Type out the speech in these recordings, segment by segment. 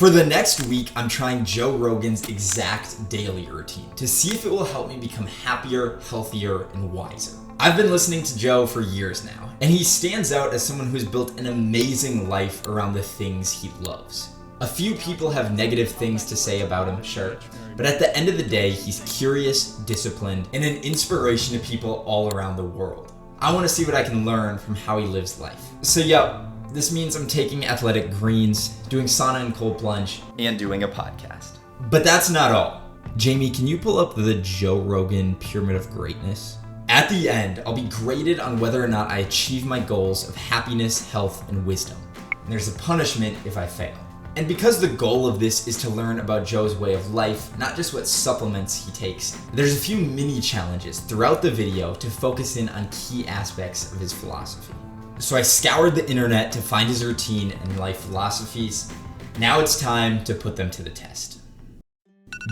For the next week, I'm trying Joe Rogan's exact daily routine to see if it will help me become happier, healthier, and wiser. I've been listening to Joe for years now, and he stands out as someone who's built an amazing life around the things he loves. A few people have negative things to say about him, sure, but at the end of the day, he's curious, disciplined, and an inspiration to people all around the world. I want to see what I can learn from how he lives life. So this means I'm taking athletic greens, doing sauna and cold plunge, and doing a podcast. But that's not all. Jamie, can you pull up the Joe Rogan Pyramid of Greatness? At the end, I'll be graded on whether or not I achieve my goals of happiness, health, and wisdom. And there's a punishment if I fail. And because the goal of this is to learn about Joe's way of life, not just what supplements he takes, there's a few mini challenges throughout the video to focus in on key aspects of his philosophy. So I scoured the internet to find his routine and life philosophies. Now it's time to put them to the test.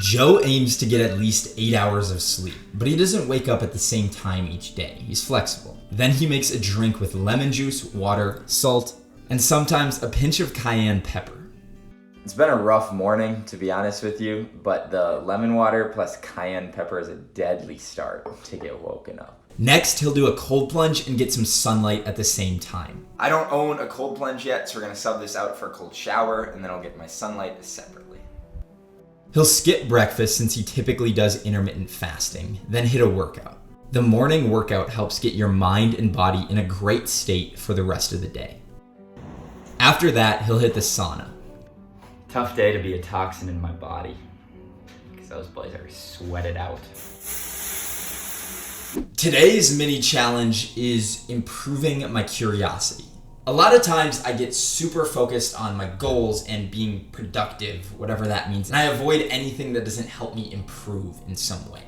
Joe aims to get at least 8 hours of sleep, but he doesn't wake up at the same time each day. He's flexible. Then he makes a drink with lemon juice, water, salt, and sometimes a pinch of cayenne pepper. It's been a rough morning, to be honest with you, but the lemon water plus cayenne pepper is a deadly start to get woken up. Next, he'll do a cold plunge and get some sunlight at the same time. I don't own a cold plunge yet, so we're gonna sub this out for a cold shower, and then I'll get my sunlight separately. He'll skip breakfast since he typically does intermittent fasting, then hit a workout. The morning workout helps get your mind and body in a great state for the rest of the day. After that, he'll hit the sauna. Tough day to be a toxin in my body, because those boys are sweated out. Today's mini challenge is improving my curiosity. A lot of times I get super focused on my goals and being productive, whatever that means, and I avoid anything that doesn't help me improve in some way.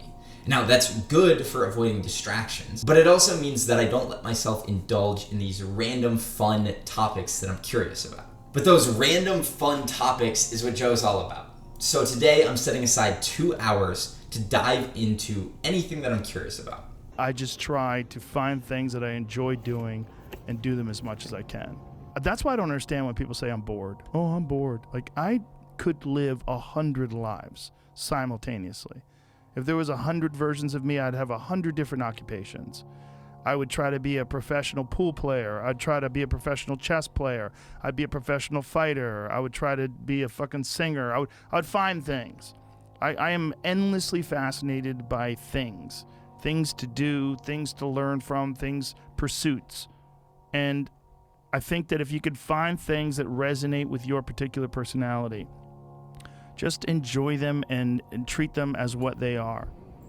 Now that's good for avoiding distractions, but it also means that I don't let myself indulge in these random fun topics that I'm curious about. But those random fun topics is what Joe's all about. So today I'm setting aside 2 hours to dive into anything that I'm curious about. I just try to find things that I enjoy doing and do them as much as I can. That's why I don't understand when people say I'm bored. Oh, I'm bored. Like, I could live 100 lives simultaneously. If there was 100 versions of me, I'd have 100 different occupations. I would try to be a professional pool player. I'd try to be a professional chess player. I'd be a professional fighter. I would try to be a fucking singer. I'd find things. I am endlessly fascinated by things to do, things to learn from, pursuits. And I think that if you could find things that resonate with your particular personality, just enjoy them and treat them as what they are.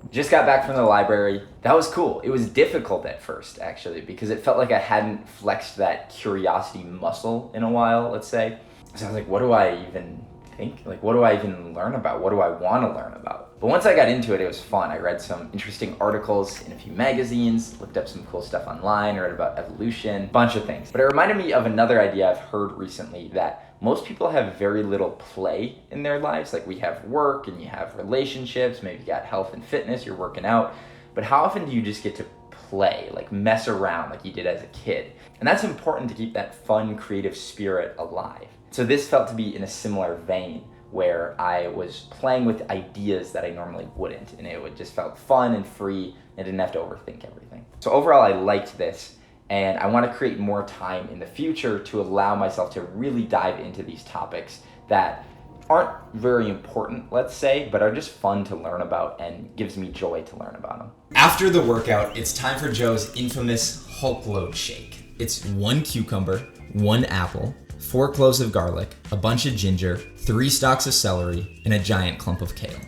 Just got back from the library. That was cool. It was difficult at first, actually, because it felt like I hadn't flexed that curiosity muscle in a while, let's say. So I was like, what do I even think? Like, what do I even learn about? What do I want to learn about? But once I got into it, it was fun. I read some interesting articles in a few magazines, looked up some cool stuff online, read about evolution, bunch of things. But it reminded me of another idea I've heard recently, that most people have very little play in their lives. Like, we have work and you have relationships, maybe you got health and fitness, you're working out. But how often do you just get to play, like mess around like you did as a kid? And that's important to keep that fun, creative spirit alive. So this felt to be in a similar vein, where I was playing with ideas that I normally wouldn't, and it would just felt fun and free and didn't have to overthink everything. So overall, I liked this, and I want to create more time in the future to allow myself to really dive into these topics that aren't very important, let's say, but are just fun to learn about and gives me joy to learn about them. After the workout, it's time for Joe's infamous Hulk Load shake. It's 1 cucumber, 1 apple, 4 cloves of garlic, a bunch of ginger, 3 stalks of celery, and a giant clump of kale.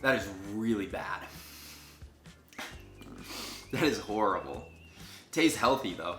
That is really bad. That is horrible. Tastes healthy though.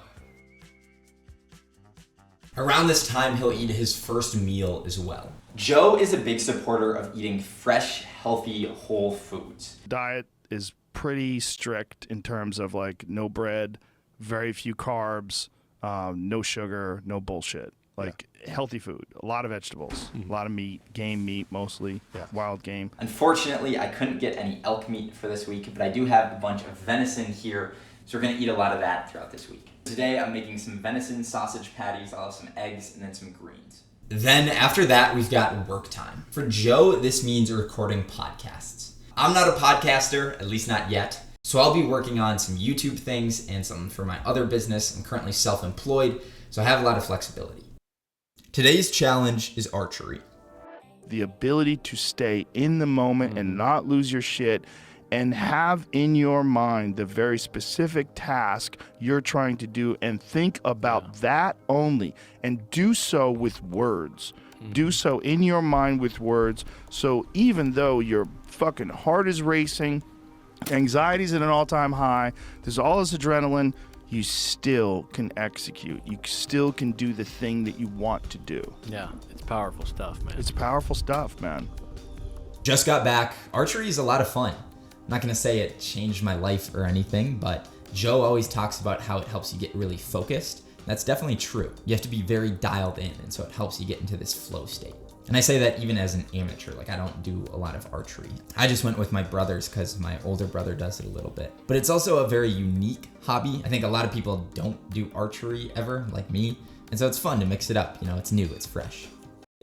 Around this time, he'll eat his first meal as well. Joe is a big supporter of eating fresh, healthy, whole foods. Diet is pretty strict in terms of like no bread, very few carbs, no sugar, no bullshit. Like healthy food, a lot of vegetables, a lot of meat, game meat mostly, wild game. Unfortunately, I couldn't get any elk meat for this week, but I do have a bunch of venison here So we're gonna eat a lot of that throughout this week. Today I'm making some venison sausage patties. I'll have some eggs and then some greens. Then after that, we've got work time. For Joe, this means recording podcasts. I'm not a podcaster, at least not yet. So I'll be working on some YouTube things and something for my other business. I'm currently self-employed, so I have a lot of flexibility. Today's challenge is archery. The ability to stay in the moment and not lose your shit and have in your mind the very specific task you're trying to do and think about that only, and do so with words. Do so in your mind with words. So even though your fucking heart is racing, anxiety's at an all-time high, there's all this adrenaline, you still can execute. You still can do the thing that you want to do. Yeah, it's powerful stuff, man. It's powerful stuff, man. Just got back. Archery is a lot of fun. I'm not gonna say it changed my life or anything, but Joe always talks about how it helps you get really focused. That's definitely true. You have to be very dialed in, and so it helps you get into this flow state. And I say that even as an amateur, like I don't do a lot of archery. I just went with my brothers because my older brother does it a little bit. But it's also a very unique hobby. I think a lot of people don't do archery ever, like me. And so it's fun to mix it up. You know, it's new, it's fresh.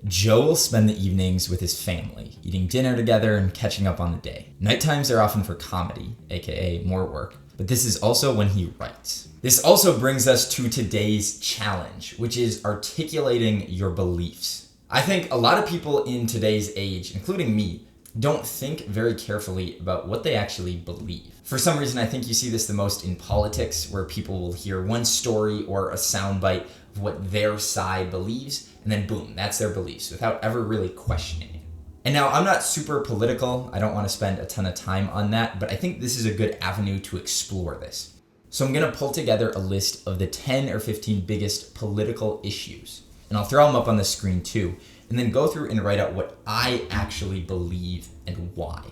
Joe will spend the evenings with his family, eating dinner together and catching up on the day. Night times are often for comedy, aka more work, but this is also when he writes. This also brings us to today's challenge, which is articulating your beliefs. I think a lot of people in today's age, including me, don't think very carefully about what they actually believe. For some reason, I think you see this the most in politics, where people will hear one story or a soundbite of what their side believes, and then boom, that's their beliefs, without ever really questioning it. And now, I'm not super political, I don't want to spend a ton of time on that, but I think this is a good avenue to explore this. So I'm going to pull together a list of the 10 or 15 biggest political issues, and I'll throw them up on the screen too, and then go through and write out what I actually believe and why.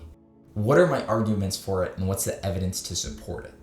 What are my arguments for it, and what's the evidence to support it?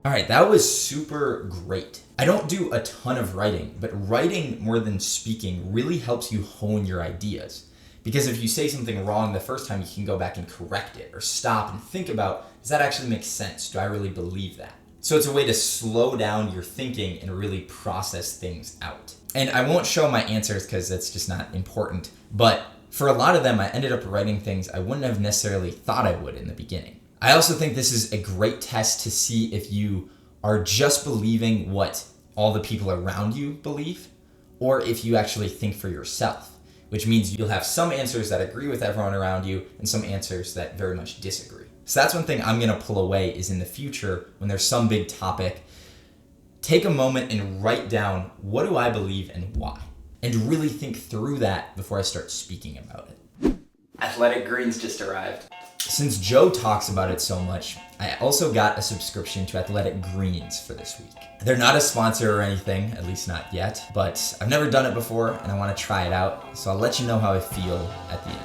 All right, that was super great. I don't do a ton of writing, but writing more than speaking really helps you hone your ideas. Because if you say something wrong the first time, you can go back and correct it, or stop and think about, does that actually make sense? Do I really believe that? So it's a way to slow down your thinking and really process things out. And I won't show my answers because that's just not important, but for a lot of them, I ended up writing things I wouldn't have necessarily thought I would in the beginning. I also think this is a great test to see if you are just believing what all the people around you believe, or if you actually think for yourself, which means you'll have some answers that agree with everyone around you and some answers that very much disagree. So that's one thing I'm gonna pull away, is in the future, when there's some big topic, take a moment and write down, what do I believe and why? And really think through that before I start speaking about it. Athletic greens just arrived. Since Joe talks about it so much, I also got a subscription to Athletic Greens for this week. They're not a sponsor or anything, at least not yet, but I've never done it before and I want to try it out, so I'll let you know how I feel at the end.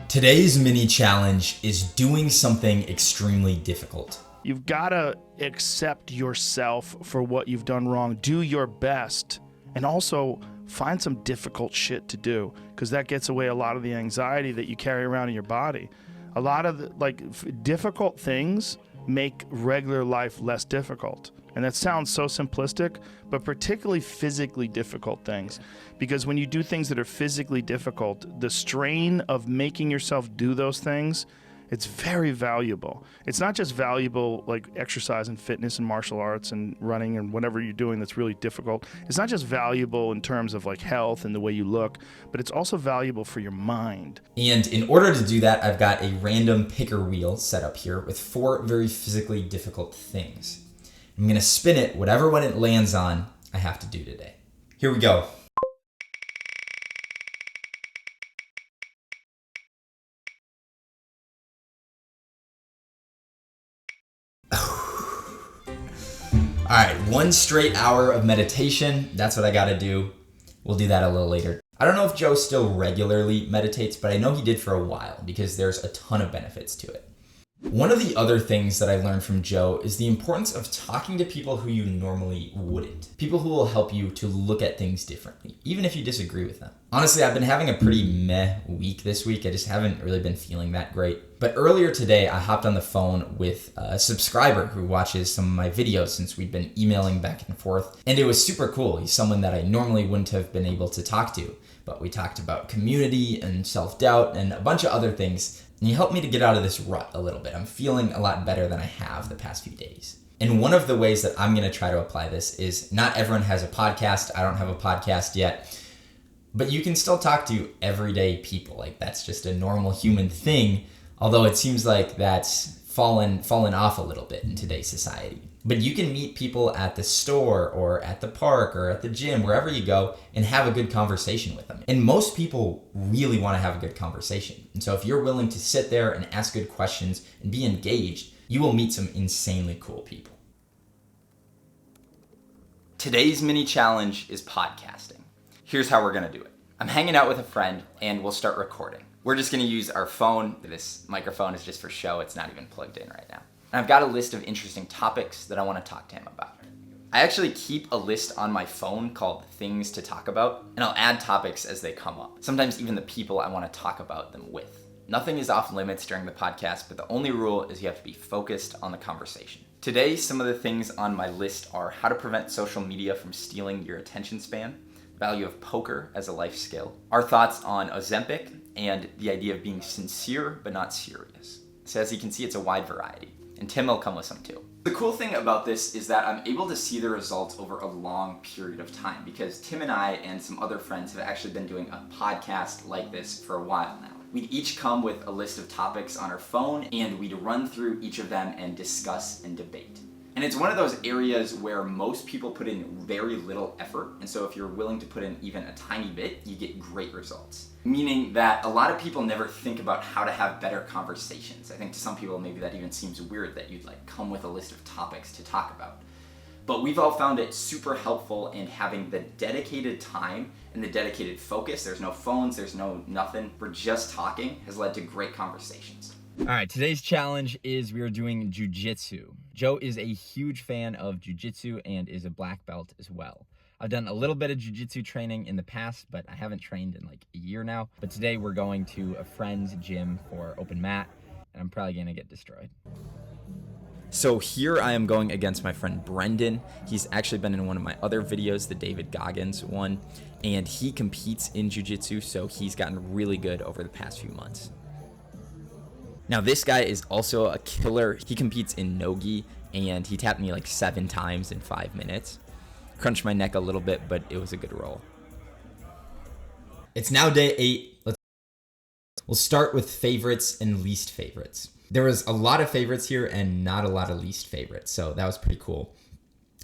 Today's mini challenge is doing something extremely difficult. You've got to accept yourself for what you've done wrong. Do your best. And also find some difficult shit to do, because that gets away a lot of the anxiety that you carry around in your body. A lot of the, difficult things make regular life less difficult. And that sounds so simplistic, but particularly physically difficult things. Because when you do things that are physically difficult, the strain of making yourself do those things, it's very valuable. It's not just valuable like exercise and fitness and martial arts and running and whatever you're doing that's really difficult. It's not just valuable in terms of like health and the way you look, but it's also valuable for your mind. And in order to do that, I've got a random picker wheel set up here with 4 very physically difficult things. I'm gonna spin it, whatever one it lands on, I have to do today. Here we go. All right, 1 straight hour of meditation. That's what I gotta do. We'll do that a little later. I don't know if Joe still regularly meditates, but I know he did for a while because there's a ton of benefits to it. One of the other things that I learned from Joe is the importance of talking to people who you normally wouldn't. People who will help you to look at things differently, even if you disagree with them. Honestly, I've been having a pretty meh week this week. I just haven't really been feeling that great. But earlier today, I hopped on the phone with a subscriber who watches some of my videos since we've been emailing back and forth. And it was super cool. He's someone that I normally wouldn't have been able to talk to. But we talked about community and self-doubt and a bunch of other things. And he helped me to get out of this rut a little bit. I'm feeling a lot better than I have the past few days. And one of the ways that I'm going to try to apply this is not everyone has a podcast. I don't have a podcast yet. But you can still talk to everyday people. Like, that's just a normal human thing. Although it seems like that's fallen off a little bit in today's society. But you can meet people at the store or at the park or at the gym, wherever you go, and have a good conversation with them. And most people really want to have a good conversation. And so if you're willing to sit there and ask good questions and be engaged, you will meet some insanely cool people. Today's mini challenge is podcasting. Here's how we're going to do it. I'm hanging out with a friend and we'll start recording. We're just going to use our phone. This microphone is just for show. It's not even plugged in right now. And I've got a list of interesting topics that I want to talk to him about. I actually keep a list on my phone called Things to Talk About, and I'll add topics as they come up. Sometimes even the people I want to talk about them with. Nothing is off limits during the podcast, but the only rule is you have to be focused on the conversation. Today, some of the things on my list are how to prevent social media from stealing your attention span, value of poker as a life skill, our thoughts on Ozempic, and the idea of being sincere but not serious. So as you can see, it's a wide variety. And Tim will come with some too. The cool thing about this is that I'm able to see the results over a long period of time because Tim and I and some other friends have actually been doing a podcast like this for a while now. We'd each come with a list of topics on our phone and we'd run through each of them and discuss and debate. And it's one of those areas where most people put in very little effort. And so if you're willing to put in even a tiny bit, you get great results. Meaning that a lot of people never think about how to have better conversations. I think to some people, maybe that even seems weird that you'd come with a list of topics to talk about. But we've all found it super helpful in having the dedicated time and the dedicated focus. There's no phones, there's no nothing. We're just talking has led to great conversations. All right, today's challenge is we are doing jujitsu. Joe is a huge fan of jujitsu and is a black belt as well. I've done a little bit of jujitsu training in the past, but I haven't trained in a year now. But today we're going to a friend's gym for open mat, and I'm probably gonna get destroyed. So here I am going against my friend Brendan. He's actually been in one of my other videos, the David Goggins one, and he competes in jiu-jitsu, so he's gotten really good over the past few months. Now this guy is also a killer. He competes in no-gi, and he tapped me 7 times in 5 minutes. Crunched my neck a little bit, but it was a good roll. It's now day 8. We'll start with favorites and least favorites. There was a lot of favorites here and not a lot of least favorites, so that was pretty cool.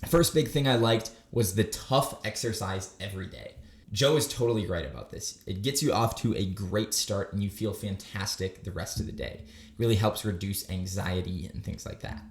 First big thing I liked was the tough exercise every day. Joe is totally right about this. It gets you off to a great start and you feel fantastic the rest of the day. It really helps reduce anxiety and things like that.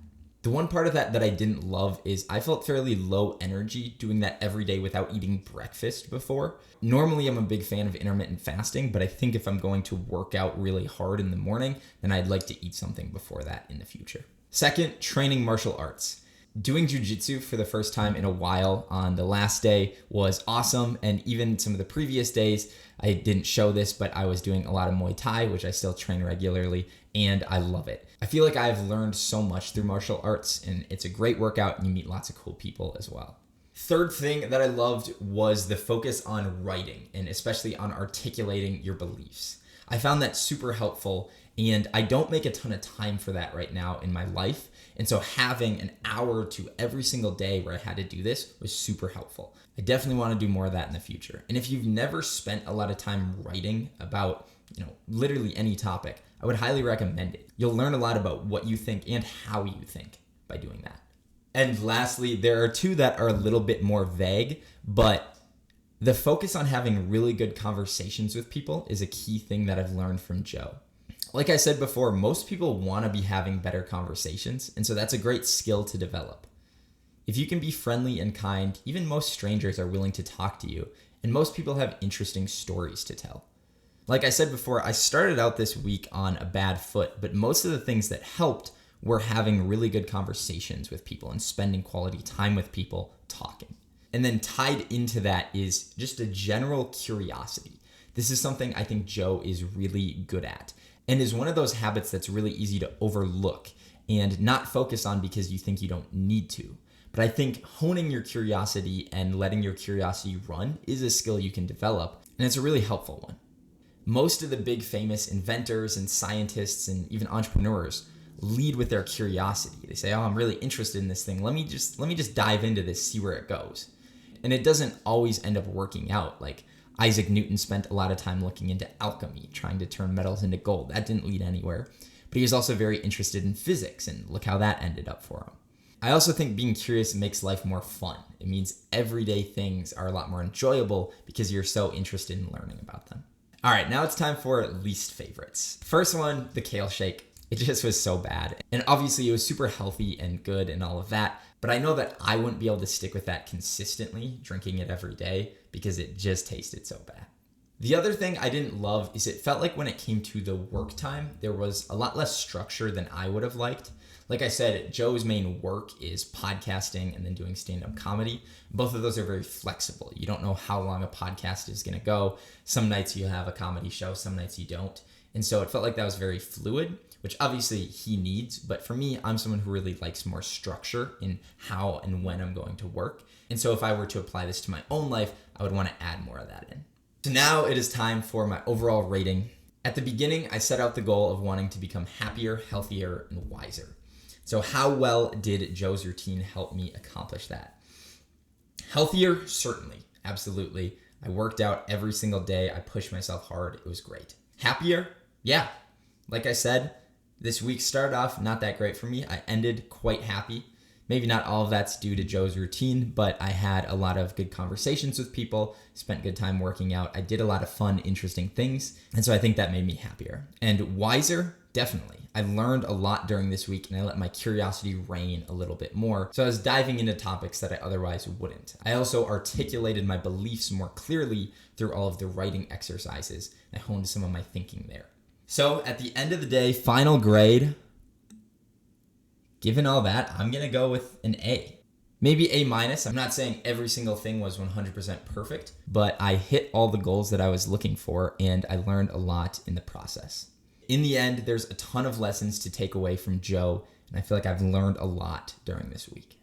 The one part of that I didn't love is I felt fairly low energy doing that every day without eating breakfast before. Normally I'm a big fan of intermittent fasting, but I think if I'm going to work out really hard in the morning, then I'd like to eat something before that in the future. Second, training martial arts. Doing jiu-jitsu for the first time in a while on the last day was awesome, and even some of the previous days, I didn't show this, but I was doing a lot of Muay Thai, which I still train regularly, and I love it. I feel like I've learned so much through martial arts, and it's a great workout, and you meet lots of cool people as well. Third thing that I loved was the focus on writing, and especially on articulating your beliefs. I found that super helpful, and I don't make a ton of time for that right now in my life. And so having an hour or two every single day where I had to do this was super helpful. I definitely want to do more of that in the future. And if you've never spent a lot of time writing about, literally any topic, I would highly recommend it. You'll learn a lot about what you think and how you think by doing that. And lastly, there are 2 that are a little bit more vague, but the focus on having really good conversations with people is a key thing that I've learned from Joe. Like I said before, most people want to be having better conversations, and so that's a great skill to develop. If you can be friendly and kind, even most strangers are willing to talk to you, and most people have interesting stories to tell. Like I said before, I started out this week on a bad foot, but most of the things that helped were having really good conversations with people and spending quality time with people talking. And then tied into that is just a general curiosity. This is something I think Joe is really good at and is one of those habits that's really easy to overlook and not focus on because you think you don't need to. But I think honing your curiosity and letting your curiosity run is a skill you can develop, and it's a really helpful one. Most of the big famous inventors and scientists and even entrepreneurs lead with their curiosity. They say, oh, I'm really interested in this thing. Let me just dive into this, see where it goes. And it doesn't always end up working out. Like Isaac Newton spent a lot of time looking into alchemy, trying to turn metals into gold. That didn't lead anywhere. But he was also very interested in physics, and look how that ended up for him. I also think being curious makes life more fun. It means everyday things are a lot more enjoyable because you're so interested in learning about them. All right, now it's time for least favorites. First one, the kale shake. It just was so bad. And obviously it was super healthy and good and all of that, but I know that I wouldn't be able to stick with that consistently, drinking it every day, because it just tasted so bad. The other thing I didn't love is it felt like when it came to the work time, there was a lot less structure than I would have liked. Like I said, Joe's main work is podcasting and then doing stand-up comedy. Both of those are very flexible. You don't know how long a podcast is going to go. Some nights you have a comedy show, some nights you don't. And so it felt like that was very fluid, which obviously he needs. But for me, I'm someone who really likes more structure in how and when I'm going to work. And so if I were to apply this to my own life, I would want to add more of that in. So now it is time for my overall rating. At the beginning, I set out the goal of wanting to become happier, healthier, and wiser. So how well did Joe's routine help me accomplish that? Healthier, certainly, absolutely. I worked out every single day. I pushed myself hard. It was great. Happier? Yeah. Like I said, this week started off not that great for me. I ended quite happy. Maybe not all of that's due to Joe's routine, but I had a lot of good conversations with people, spent good time working out. I did a lot of fun, interesting things. And so I think that made me happier. And wiser? Definitely. I learned a lot during this week and I let my curiosity reign a little bit more. So I was diving into topics that I otherwise wouldn't. I also articulated my beliefs more clearly through all of the writing exercises. I honed some of my thinking there. So at the end of the day, final grade, given all that, I'm going to go with an A. Maybe A-. I'm not saying every single thing was 100% perfect, but I hit all the goals that I was looking for and I learned a lot in the process. In the end, there's a ton of lessons to take away from Joe, and I feel like I've learned a lot during this week.